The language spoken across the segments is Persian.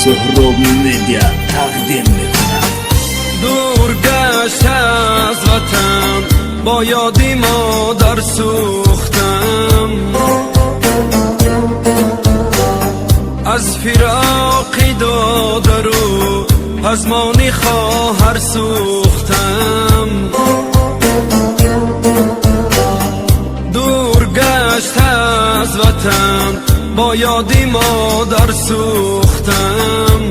سهراب مدیا تقدیم میکنم. دور گشت از وطن با یادی مادر سوختم، از فراقی دادر و پزمانی خواهر سوختم. دور گشت از وطن با یادی مادر سوختم،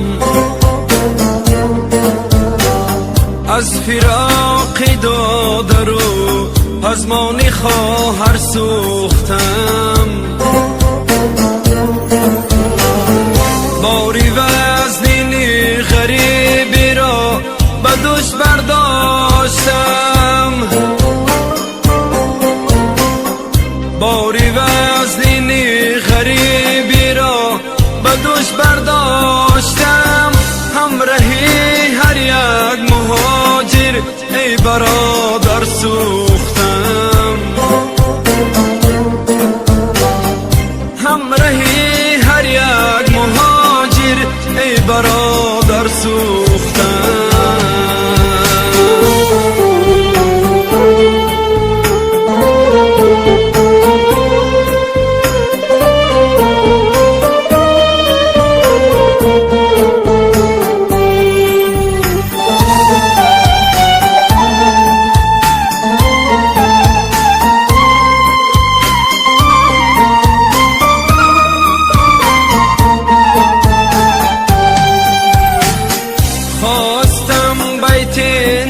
از فراقی دادر و پزمانی خواهر سوختم. باری وزنینی غریبی را به دوش برداشتم، باری وزنینی غریبی را به دوش برداشتم. همراهی هر یک مهاجر ای برادر سوختم، همراهی هر یک مهاجر ای برادر سوختم.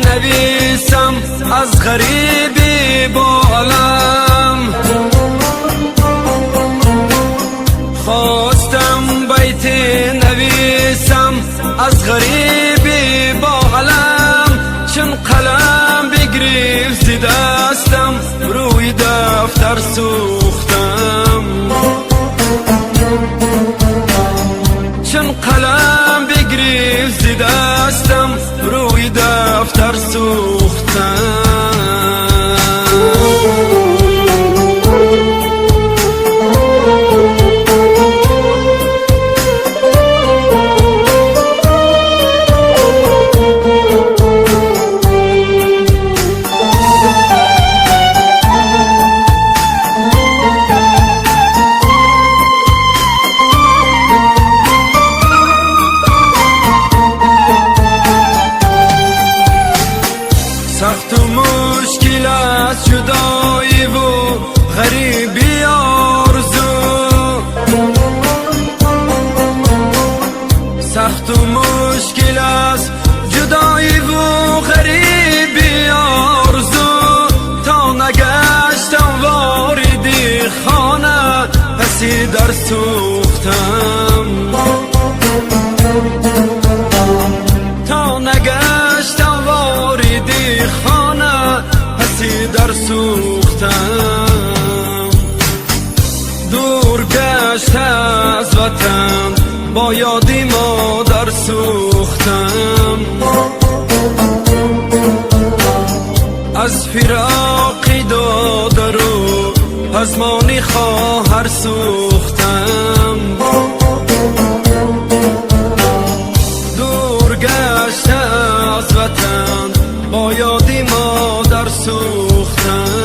نویسم از غریبی با علم، خواستم بیت نویسم از غریبی با علم. چون قلم بگرفت ز دستم روی دفتر سوختم، چون قلم بگرفت ز دستم روی دفتر سوختم. سخت و مشکل است جدایی و غریبی آرزو، سخت و مشکل است جدایی و غریبی آرزو. تا نگشتم واردی خانه پسی در سوختم، تا نگشتم واردی خانه پسی در سوختم. دور گشت از وطن با یادی مادر سوختم، از فراقی دادر و پزمانی خواهر سوختم. دور گشت از وطن با یادی مادر سوختم.